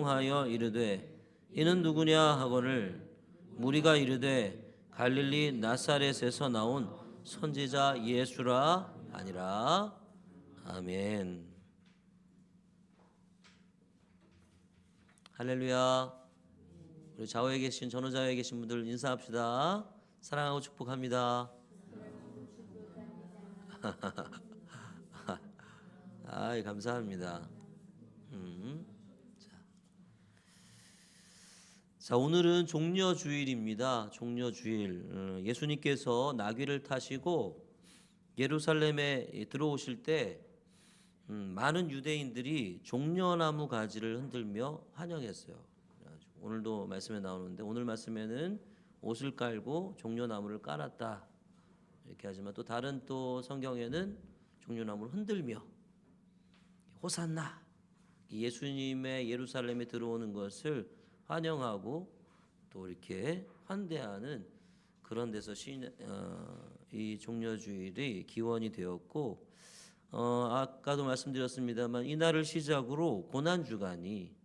하여 이르되 이는 누구냐 하거늘 무리가 이르되 갈릴리 나사렛에서 나온 선지자 예수라 아니라. 아멘. 할렐루야. 우리 좌우에 계신 전후좌우에 계신 분들 인사합시다. 사랑하고 축복합니다. 아이, 감사합니다. 자, 오늘은 종려주일입니다. 종려주일. 예수님께서 나귀를 타시고 예루살렘에 들어오실 때 많은 유대인들이 종려나무 가지를 흔들며 환영했어요. 오늘도 말씀에 나오는데 오늘 말씀에는 옷을 깔고 종려나무를 깔았다 이렇게 하지만 또 다른 또 성경에는 종려나무를 흔들며 호산나, 예수님의 예루살렘에 들어오는 것을 환영하고 또 이렇게 환대하는 그런 데서 이 종려주일이 기원이 되었고, 아까도 말씀드렸습니다만 이날을 시작으로 고난주간이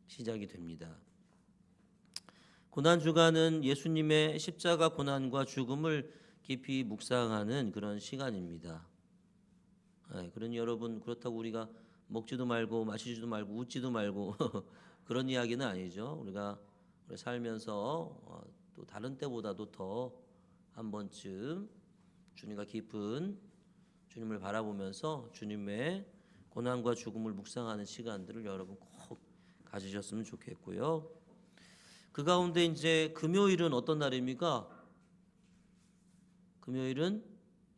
시작이 됩니다. 고난주간은 예수님의 십자가 고난과 죽음을 깊이 묵상하는 그런 시간입니다. 그러니 여러분, 그렇다고 우리가 먹지도 말고 마시지도 말고 웃지도 말고 그런 이야기는 아니죠. 우리가 살면서 또 다른 때보다도 더 한 번쯤 주님과 깊은 주님을 바라보면서 주님의 고난과 죽음을 묵상하는 시간들을 여러분 꼭 가지셨으면 좋겠고요. 그 가운데 이제 금요일은 어떤 날입니까? 금요일은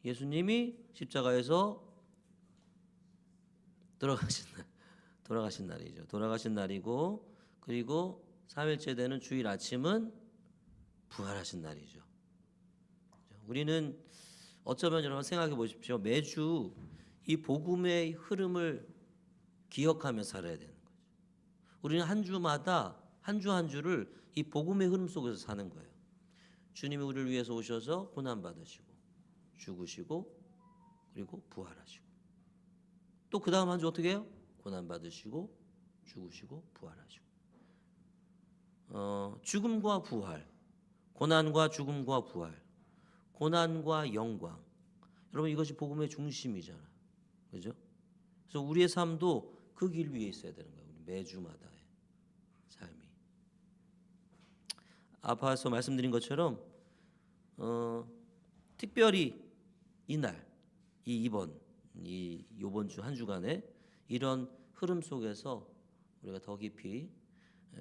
예수님이 십자가에서 돌아가신 날이죠. 돌아가신 날이고, 그리고 3일째 되는 주일 아침은 부활하신 날이죠. 우리는 어쩌면 여러분 생각해 보십시오. 매주 이 복음의 흐름을 기억하며 살아야 되는 거죠. 우리는 한 주마다 한 주를 이 복음의 흐름 속에서 사는 거예요. 주님이 우리를 위해서 오셔서 고난 받으시고 죽으시고 그리고 부활하시고 또 그 다음 한 주 어떻게 해요? 고난 받으시고 죽으시고 부활하시고. 죽음과 부활, 고난과 죽음과 부활, 고난과 영광. 여러분, 이것이 복음의 중심이잖아요. 그죠? 그래서 우리의 삶도 그 길 위에 있어야 되는 거예요. 매주마다의 삶이. 앞서 말씀드린 것처럼 특별히 이날, 이번 주 한 주간에 이런 흐름 속에서 우리가 더 깊이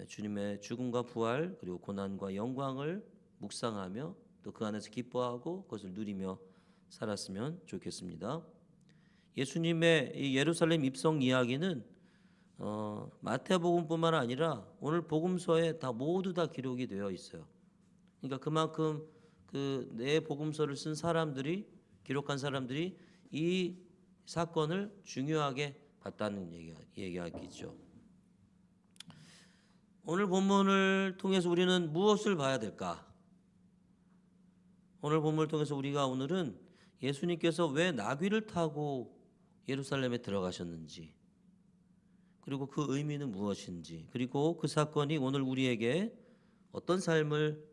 주님의 죽음과 부활 그리고 고난과 영광을 묵상하며 또 그 안에서 기뻐하고 그것을 누리며 살았으면 좋겠습니다. 예수님의 이 예루살렘 입성 이야기는 마태복음뿐만 아니라 오늘 복음서에 모두 다 기록이 되어 있어요. 그러니까 그만큼 그 네 복음서를 쓴 사람들이, 기록한 사람들이 이 사건을 중요하게 봤다는 얘기하기죠. 오늘 본문을 통해서 우리는 무엇을 봐야 될까? 오늘 본문을 통해서 우리가 오늘은 예수님께서 왜 나귀를 타고 예루살렘에 들어가셨는지, 그리고 그 의미는 무엇인지, 그리고 그 사건이 오늘 우리에게 어떤 삶을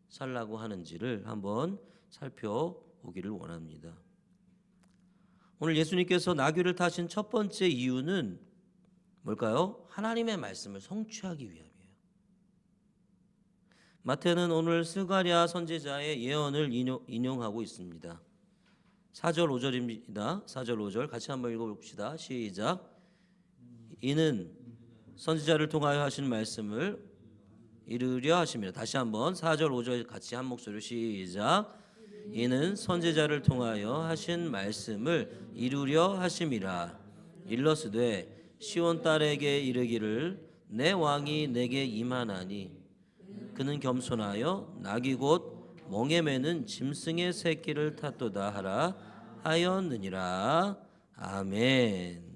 살라고 하는지를 한번 살펴보기를 원합니다. 오늘 예수님께서 나귀를 타신 첫 번째 이유는 뭘까요? 하나님의 말씀을 성취하기 위함이에요. 마태는 오늘 스가랴 선지자의 예언을 인용하고 있습니다. 4절 5절입니다. 4절 5절 같이 한번 읽어봅시다. 시작. 이는 선지자를 통하여 하신 말씀을 이루려 하심이라. 다시 한번 4절 5절 같이 한 목소리로 시작. 이는 선지자를 통하여 하신 말씀을 이루려 하심이라. 일러스되 시온 딸에게 이르기를 내 왕이 내게 임하나니 그는 겸손하여 나귀 곧 멍에 매는 짐승의 새끼를 탔도다 하라 하였느니라. 아멘.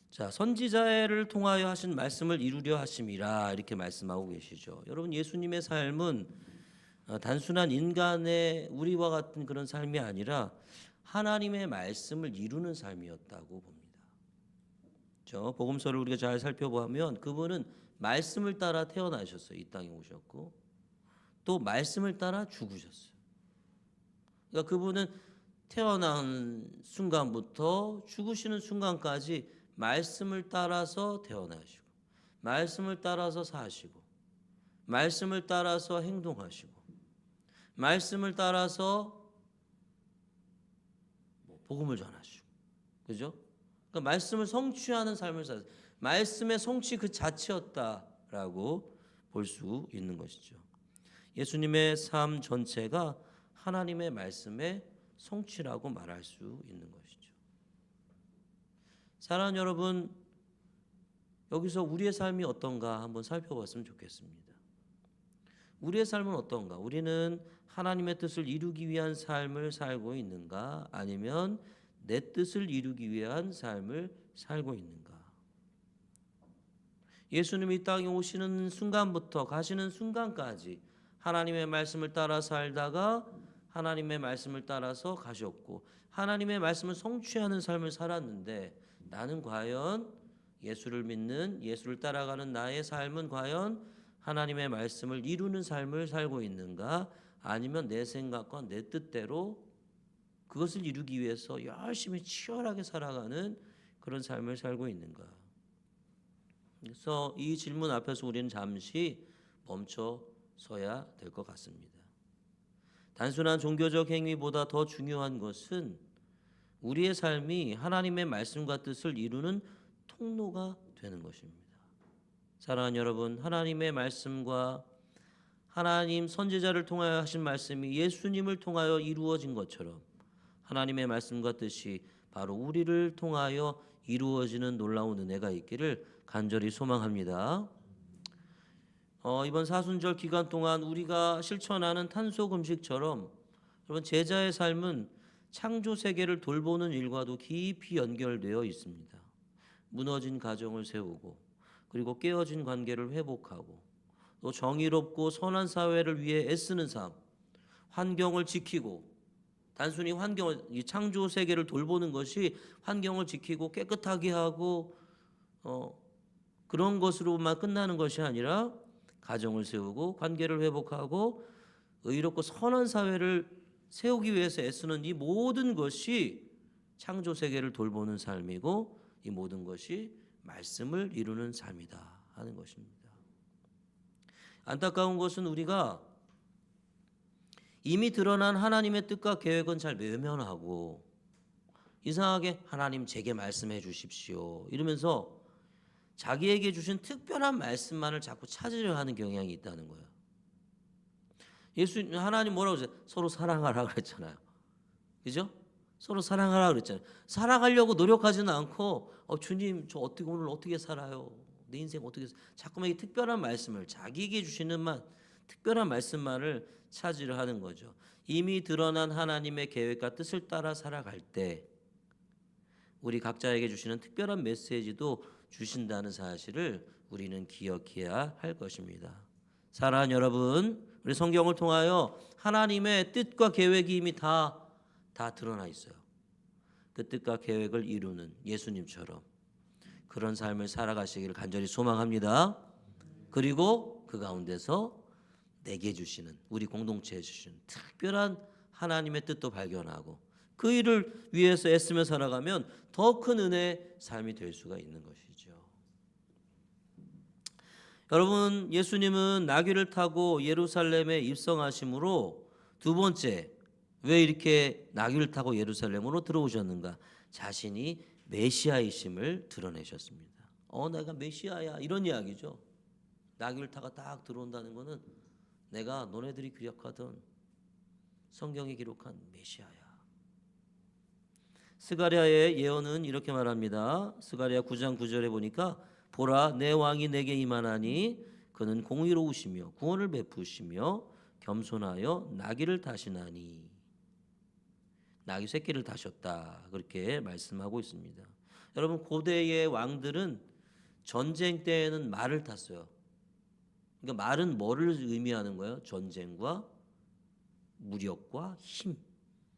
자, 선지자를 통하여 하신 말씀을 이루려 하심이라 이렇게 말씀하고 계시죠. 여러분, 예수님의 삶은 단순한 인간의 우리와 같은 그런 삶이 아니라 하나님의 말씀을 이루는 삶이었다고 봅니다. 저 복음서를 우리가 잘 살펴보면 그분은 말씀을 따라 태어나셨어요. 이 땅에 오셨고 또 말씀을 따라 죽으셨어요. 그러니까 그분은 태어난 순간부터 죽으시는 순간까지 말씀을 따라서 태어나시고 말씀을 따라서 사시고 말씀을 따라서 행동하시고 말씀을 따라서 복음을 전하시고 그죠? 그러니까 말씀을 성취하는 삶을 사세요. 말씀의 성취 그 자체였다라고 볼 수 있는 것이죠. 예수님의 삶 전체가 하나님의 말씀의 성취라고 말할 수 있는 것이죠. 사랑하는 여러분, 여기서 우리의 삶이 어떤가 한번 살펴봤으면 좋겠습니다. 우리의 삶은 어떤가? 우리는 하나님의 뜻을 이루기 위한 삶을 살고 있는가? 아니면 내 뜻을 이루기 위한 삶을 살고 있는가? 예수님이 이 땅에 오시는 순간부터 가시는 순간까지 하나님의 말씀을 따라 살다가 하나님의 말씀을 따라서 가셨고 하나님의 말씀을 성취하는 삶을 살았는데 나는 과연 예수를 믿는 예수를 따라가는 나의 삶은 과연 하나님의 말씀을 이루는 삶을 살고 있는가? 아니면 내 생각과 내 뜻대로 그것을 이루기 위해서 열심히 치열하게 살아가는 그런 삶을 살고 있는가? 그래서 이 질문 앞에서 우리는 잠시 멈춰 서야 될 것 같습니다. 단순한 종교적 행위보다 더 중요한 것은 우리의 삶이 하나님의 말씀과 뜻을 이루는 통로가 되는 것입니다. 사랑하는 여러분, 하나님의 말씀과 하나님 선지자를 통하여 하신 말씀이 예수님을 통하여 이루어진 것처럼 하나님의 말씀과 뜻이 바로 우리를 통하여 이루어지는 놀라운 은혜가 있기를 간절히 소망합니다. 이번 사순절 기간 동안 우리가 실천하는 탄소금식처럼 여러분 제자의 삶은 창조 세계를 돌보는 일과도 깊이 연결되어 있습니다. 무너진 가정을 세우고 그리고 깨어진 관계를 회복하고 또 정의롭고 선한 사회를 위해 애쓰는 삶, 환경을 지키고 단순히 이 창조 세계를 돌보는 것이 환경을 지키고 깨끗하게 하고 그런 것으로만 끝나는 것이 아니라 가정을 세우고 관계를 회복하고 의롭고 선한 사회를 세우기 위해서 애쓰는 이 모든 것이 창조 세계를 돌보는 삶이고 이 모든 것이 말씀을 이루는 삶이다 하는 것입니다. 안타까운 것은 우리가 이미 드러난 하나님의 뜻과 계획은 잘 외면하고 이상하게 하나님 제게 말씀해 주십시오 이러면서 자기에게 주신 특별한 말씀만을 자꾸 찾으려 하는 경향이 있다는 거예요. 하나님 뭐라고 그랬어요? 서로 사랑하라 그랬잖아요. 그죠? 서로 사랑하라 그랬잖아요. 사랑하려고 노력하지는 않고 주님 저 오늘 어떻게 살아요? 내 인생 어떻게 자꾸만 이 특별한 말씀을 자기에게 주시는 특별한 말씀만을 찾으려 하는 거죠. 이미 드러난 하나님의 계획과 뜻을 따라 살아갈 때 우리 각자에게 주시는 특별한 메시지도 주신다는 사실을 우리는 기억해야 할 것입니다. 사랑하는 여러분, 우리 성경을 통하여 하나님의 뜻과 계획이 이미 다 드러나 있어요. 그 뜻과 계획을 이루는 예수님처럼 그런 삶을 살아가시기를 간절히 소망합니다. 그리고 그 가운데서 내게 주시는 우리 공동체에 주시는 특별한 하나님의 뜻도 발견하고 그 일을 위해서 애쓰며 살아가면 더 큰 은혜의 삶이 될 수가 있는 것이죠. 여러분, 예수님은 나귀를 타고 예루살렘에 입성하심으로 두 번째 왜 이렇게 나귀를 타고 예루살렘으로 들어오셨는가? 자신이 메시아이심을 드러내셨습니다. 내가 메시아야 이런 이야기죠. 나귀를 타고 딱 들어온다는 것은 내가 너네들이 기억하던 성경에 기록한 메시아야. 스가랴의 예언은 이렇게 말합니다. 스가랴 9장 9절에 보니까 보라 내 왕이 내게 임하나니 그는 공의로우시며 구원을 베푸시며 겸손하여 나귀를 타시나니 나귀 새끼를 타셨다 그렇게 말씀하고 있습니다. 여러분 고대의 왕들은 전쟁 때에는 말을 탔어요. 그러니까 말은 뭐를 의미하는 거예요? 전쟁과 무력과 힘.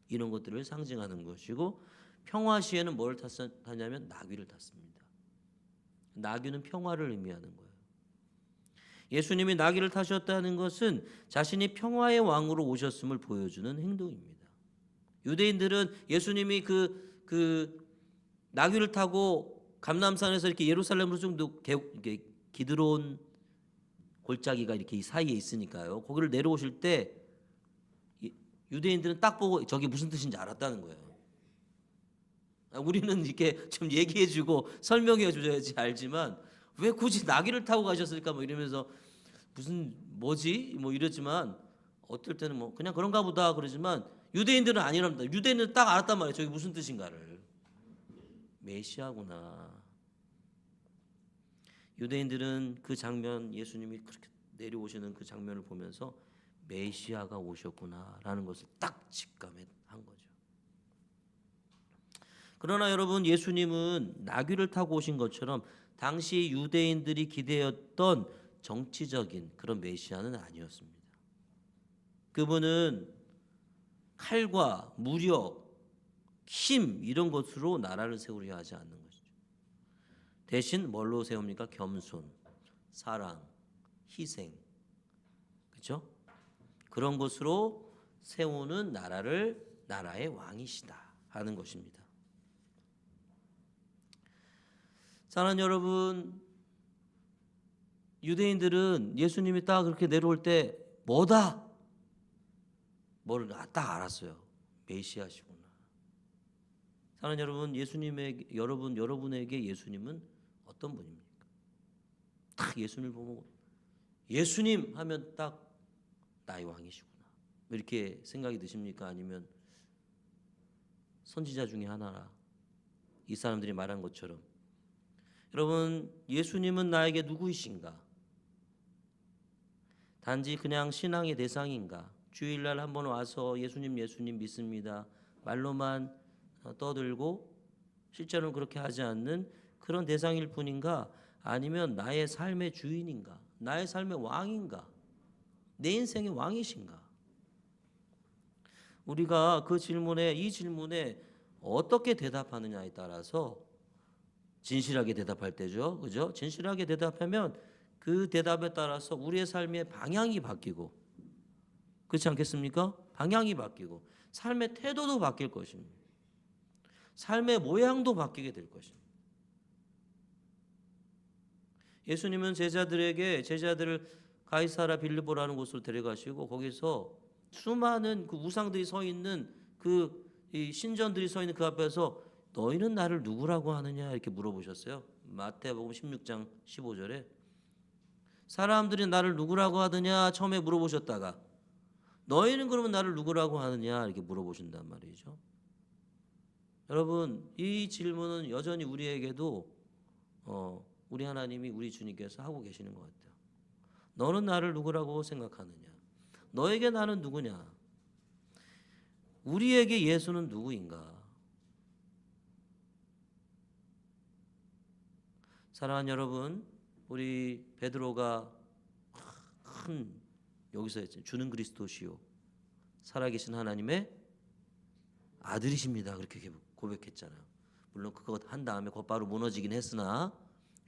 이런 것들을 상징하는 것이고, 평화시에는 뭘 탔냐면 나귀를 탔습니다. 나귀는 평화를 의미하는 거예요. 예수님이 나귀를 타셨다는 것은 자신이 평화의 왕으로 오셨음을 보여주는 행동입니다. 유대인들은 예수님이 그 나귀를 타고 감람산에서 이렇게 예루살렘으로 좀 기드론 골짜기가 이렇게 이 사이에 있으니까요. 거기를 내려오실 때 유대인들은 딱 보고 저게 무슨 뜻인지 알았다는 거예요. 우리는 이렇게 좀 얘기해주고 설명해줘야지 알지만 왜 굳이 나귀를 타고 가셨을까 뭐 이러면서 무슨 뭐지 뭐 이랬지만 어떨 때는 뭐 그냥 그런가 보다 그러지만 유대인들은 아니랍니다. 유대인들은 딱 알았단 말이에요. 저게 무슨 뜻인가를. 메시아구나. 유대인들은 그 장면, 예수님이 그렇게 내려오시는 그 장면을 보면서 메시아가 오셨구나라는 것을 딱 직감한 거죠. 그러나 여러분, 예수님은 나귀를 타고 오신 것처럼 당시 유대인들이 기대했던 정치적인 그런 메시아는 아니었습니다. 그분은 칼과 무력, 힘 이런 것으로 나라를 세우려 하지 않는 것이죠. 대신 뭘로 세웁니까? 겸손, 사랑, 희생, 그렇죠? 그런 것으로 세우는 나라의 왕이시다 하는 것입니다. 사랑하는 여러분, 유대인들은 예수님이 딱 그렇게 내려올 때 뭐다? 뭘 딱 알았어요. 메시아시구나. 사랑하는 여러분, 여러분에게 예수님은 어떤 분입니까? 딱 예수님을 보고 예수님 하면 딱 나의 왕이시구나 이렇게 생각이 드십니까? 아니면 선지자 중에 하나라 이 사람들이 말한 것처럼 여러분, 예수님은 나에게 누구이신가? 단지 그냥 신앙의 대상인가? 주일날 한번 와서 예수님 믿습니다 말로만 떠들고 실제로는 그렇게 하지 않는 그런 대상일 뿐인가? 아니면 나의 삶의 주인인가? 나의 삶의 왕인가? 내 인생의 왕이신가? 우리가 이 질문에 어떻게 대답하느냐에 따라서 진실하게 대답할 때죠. 그죠? 진실하게 대답하면 그 대답에 따라서 우리의 삶의 방향이 바뀌고, 그렇지 않겠습니까? 방향이 바뀌고 삶의 태도도 바뀔 것입니다. 삶의 모양도 바뀌게 될 것입니다. 예수님은 제자들을 가이사라 빌립보라는 곳으로 데려가시고 거기서 수많은 그 우상들이 서 있는 이 신전들이 서 있는 그 앞에서 너희는 나를 누구라고 하느냐 이렇게 물어보셨어요. 마태복음 16장 15절에 사람들이 나를 누구라고 하느냐 처음에 물어보셨다가 너희는 그러면 나를 누구라고 하느냐 이렇게 물어보신단 말이죠. 여러분, 이 질문은 여전히 우리에게도 우리 하나님이 우리 주님께서 하고 계시는 것 같아요. 너는 나를 누구라고 생각하느냐? 너에게 나는 누구냐? 우리에게 예수는 누구인가? 사랑하는 여러분, 우리 베드로가 여기서 했잖아요. 주는 그리스도시요 살아계신 하나님의 아들이십니다. 그렇게 고백했잖아요. 물론 그거 한 다음에 곧바로 무너지긴 했으나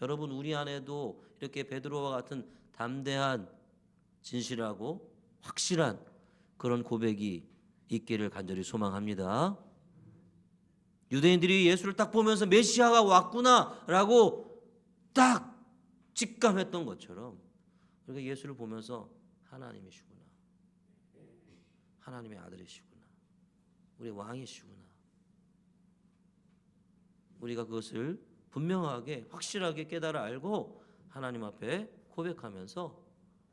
여러분, 우리 안에도 이렇게 베드로와 같은 담대한 진실하고 확실한 그런 고백이 있기를 간절히 소망합니다. 유대인들이 예수를 딱 보면서 메시아가 왔구나라고 딱 직감했던 것처럼 우리가 예수를 보면서 하나님이시구나, 하나님의 아들이시구나, 우리 왕이시구나, 우리가 그것을 분명하게 확실하게 깨달아 알고 하나님 앞에 고백하면서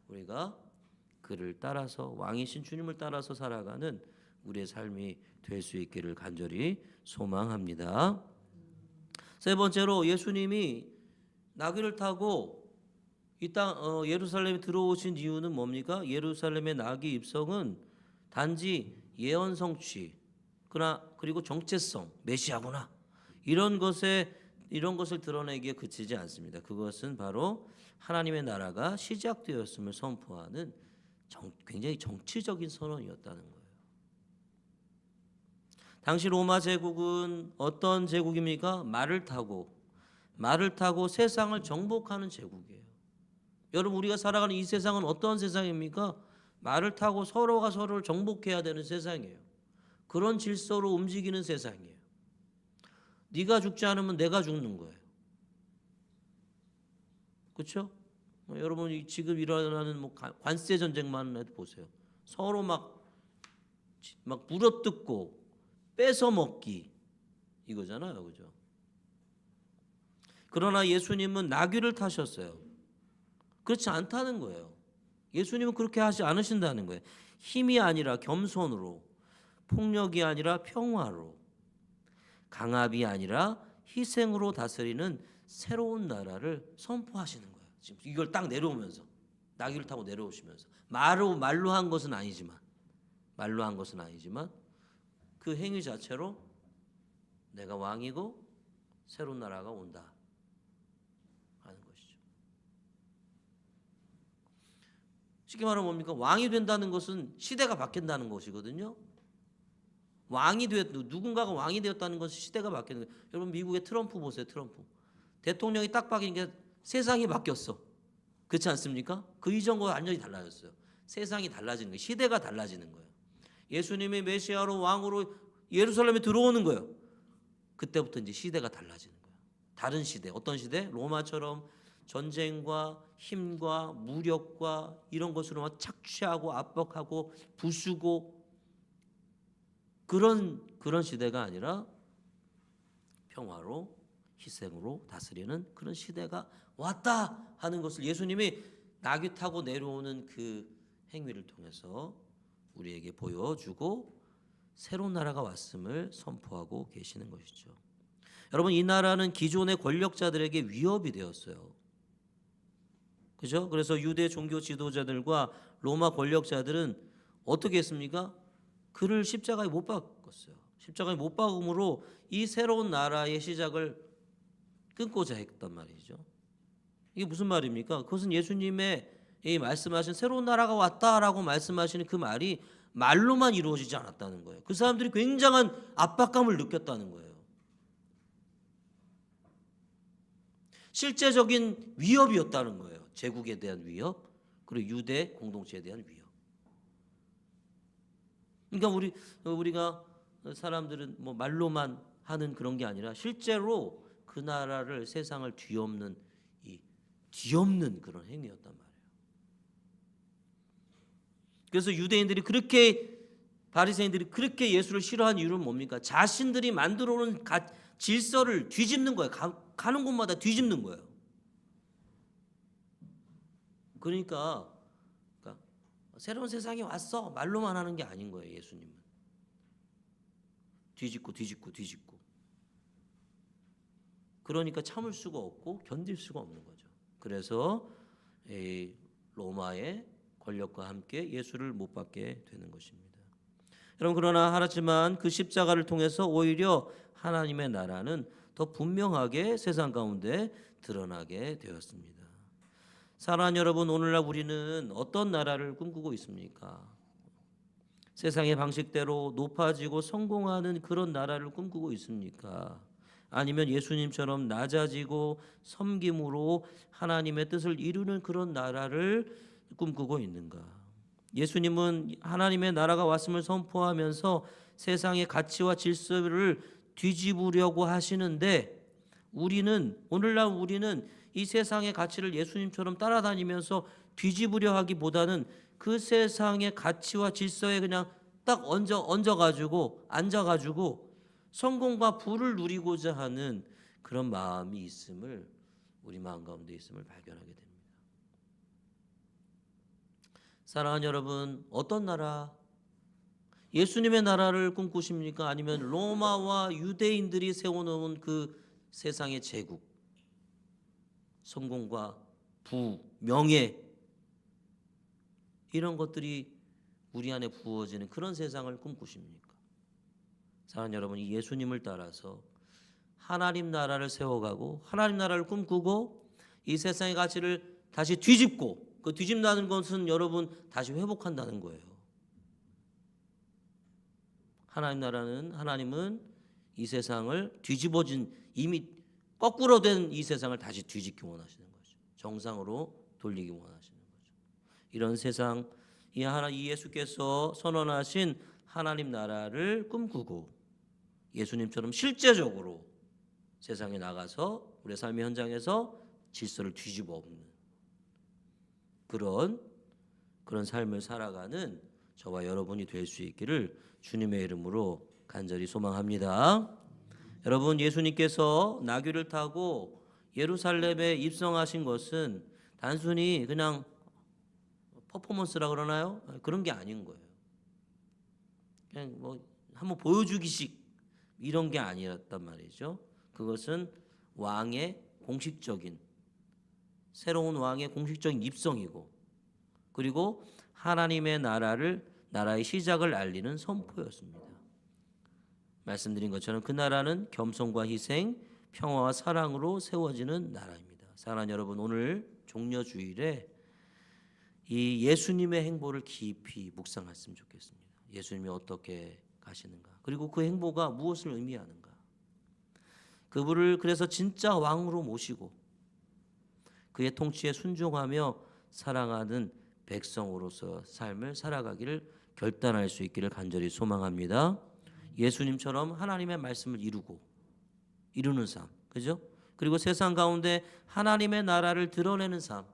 우리가 그를 따라서 왕이신 주님을 따라서 살아가는 우리의 삶이 될 수 있기를 간절히 소망합니다. 세 번째로, 예수님이 나귀를 타고 이 땅 예루살렘에 들어오신 이유는 뭡니까? 예루살렘의 나귀 입성은 단지 예언 성취 그리고 정체성, 메시아구나 이런 것을 드러내기에 그치지 않습니다. 그것은 바로 하나님의 나라가 시작되었음을 선포하는 굉장히 정치적인 선언이었다는 거예요. 당시 로마 제국은 어떤 제국입니까? 말을 타고 세상을 정복하는 제국이에요. 여러분, 우리가 살아가는 이 세상은 어떤 세상입니까? 말을 타고 서로가 서로를 정복해야 되는 세상이에요. 그런 질서로 움직이는 세상이에요. 네가 죽지 않으면 내가 죽는 거예요. 그렇죠? 여러분, 지금 일어나는 관세 전쟁만 해도 보세요. 서로 막 물어뜯고 뺏어 먹기 이거잖아요, 그죠? 그러나 예수님은 나귀를 타셨어요. 그렇지 않다는 거예요. 예수님은 그렇게 하지 않으신다는 거예요. 힘이 아니라 겸손으로, 폭력이 아니라 평화로, 강압이 아니라 희생으로 다스리는 새로운 나라를 선포하시는 거예요. 지금 이걸 딱 내려오면서, 나귀를 타고 내려오시면서 말로 한 것은 아니지만 그 행위 자체로 내가 왕이고 새로운 나라가 온다 하는 것이죠. 쉽게 말하면 뭡니까? 왕이 된다는 것은 시대가 바뀐다는 것이거든요. 누군가가 왕이 되었다는 것은 시대가 바뀌는 거예요. 여러분, 미국의 트럼프 보세요. 트럼프 대통령이 딱 바뀌니까 세상이 바뀌었어. 그렇지 않습니까? 그 이전과 완전히 달라졌어요. 세상이 달라지는 거예요. 시대가 달라지는 거예요. 예수님이 메시아로 왕으로 예루살렘에 들어오는 거예요. 그때부터 이제 시대가 달라지는 거예요. 다른 시대, 어떤 시대? 로마처럼 전쟁과 힘과 무력과 이런 것으로만 착취하고 압박하고 부수고 그런 시대가 아니라 평화로 희생으로 다스리는 그런 시대가 왔다 하는 것을 예수님이 나귀 타고 내려오는 그 행위를 통해서 우리에게 보여주고 새로운 나라가 왔음을 선포하고 계시는 것이죠. 여러분, 이 나라는 기존의 권력자들에게 위협이 되었어요. 그죠? 그래서 유대 종교 지도자들과 로마 권력자들은 어떻게 했습니까? 그를 십자가에 못 박았어요. 십자가에 못 박음으로 이 새로운 나라의 시작을 끊고자 했단 말이죠. 이게 무슨 말입니까? 그것은 예수님의 이 말씀하신 새로운 나라가 왔다라고 말씀하시는 그 말이 말로만 이루어지지 않았다는 거예요. 그 사람들이 굉장한 압박감을 느꼈다는 거예요. 실제적인 위협이었다는 거예요. 제국에 대한 위협, 그리고 유대 공동체에 대한 위협. 그러니까 우리가 사람들은 뭐 말로만 하는 그런 게 아니라 실제로 그 나라를, 세상을 뒤엎는 그런 행위였단 말이에요. 그래서 바리새인들이 그렇게 예수를 싫어한 이유는 뭡니까? 자신들이 만들어 놓은 질서를 뒤집는 거예요. 가는 곳마다 뒤집는 거예요. 그러니까 새로운 세상이 왔어 말로만 하는 게 아닌 거예요. 예수님은 뒤집고 그러니까 참을 수가 없고 견딜 수가 없는 거죠. 그래서 로마의 권력과 함께 예수를 못 받게 되는 것입니다. 여러분, 그러나 하지만 그 십자가를 통해서 오히려 하나님의 나라는 더 분명하게 세상 가운데 드러나게 되었습니다. 사랑하는 여러분, 오늘날 우리는 어떤 나라를 꿈꾸고 있습니까? 세상의 방식대로 높아지고 성공하는 그런 나라를 꿈꾸고 있습니까? 아니면 예수님처럼 낮아지고 섬김으로 하나님의 뜻을 이루는 그런 나라를 꿈꾸고 있는가? 예수님은 하나님의 나라가 왔음을 선포하면서 세상의 가치와 질서를 뒤집으려고 하시는데 오늘날 우리는 이 세상의 가치를 예수님처럼 따라다니면서 뒤집으려 하기보다는 그 세상의 가치와 질서에 그냥 딱 앉아가지고 성공과 부를 누리고자 하는 그런 마음이 있음을, 우리 마음 가운데 있음을 발견하게 됩니다. 사랑하는 여러분, 어떤 나라? 예수님의 나라를 꿈꾸십니까? 아니면 로마와 유대인들이 세워놓은 그 세상의 제국, 성공과 부, 명예, 이런 것들이 우리 안에 부어지는 그런 세상을 꿈꾸십니까? 사랑하는 여러분, 이 예수님을 따라서 하나님 나라를 세워가고 하나님 나라를 꿈꾸고 이 세상의 가치를 다시 뒤집고, 그 뒤집는다는 것은 여러분 다시 회복한다는 거예요. 하나님 나라는 하나님은 이 세상을 뒤집어진 이미 거꾸로 된 이 세상을 다시 뒤집기 원하시는 거죠. 정상으로 돌리기 원하시는 거죠. 이런 세상 이 예수께서 선언하신 하나님 나라를 꿈꾸고 예수님처럼 실제적으로 세상에 나가서 우리의 삶의 현장에서 질서를 뒤집어 엎는 그런 삶을 살아가는 저와 여러분이 될 수 있기를 주님의 이름으로 간절히 소망합니다. 여러분, 예수님께서 나귀를 타고 예루살렘에 입성하신 것은 단순히 그냥 퍼포먼스라 그러나요? 그런 게 아닌 거예요. 그냥 뭐 한번 보여주기식 이런 게 아니었단 말이죠. 그것은 왕의 공식적인 새로운 왕의 공식적인 입성이고 그리고 하나님의 나라의 시작을 알리는 선포였습니다. 말씀드린 것처럼 그 나라는 겸손과 희생, 평화와 사랑으로 세워지는 나라입니다. 사랑하는 여러분, 오늘 종려주일에 이 예수님의 행보를 깊이 묵상했으면 좋겠습니다. 예수님이 어떻게 가시는가, 그리고 그 행보가 무엇을 의미하는가. 그분을 그래서 진짜 왕으로 모시고 그의 통치에 순종하며 사랑하는 백성으로서 삶을 살아가기를 결단할 수 있기를 간절히 소망합니다. 예수님처럼 하나님의 말씀을 이루는 삶, 그죠? 그리고 세상 가운데 하나님의 나라를 드러내는 삶.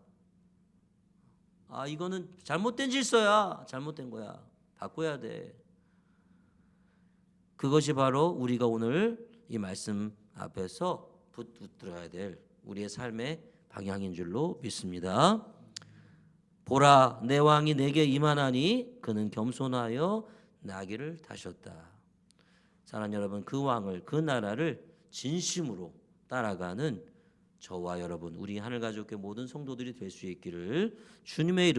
이거는 잘못된 질서야, 잘못된 거야, 바꿔야 돼. 그것이 바로 우리가 오늘 이 말씀 앞에서 붙들어야 될 우리의 삶의 방향인 줄로 믿습니다. 보라, 내 왕이 내게 임하나니 그는 겸손하여 나귀를 타셨다. 사랑하는 여러분, 그 왕을, 그 나라를 진심으로 따라가는 저와 여러분, 우리 하늘가족의 모든 성도들이 될 수 있기를 주님의 이름으로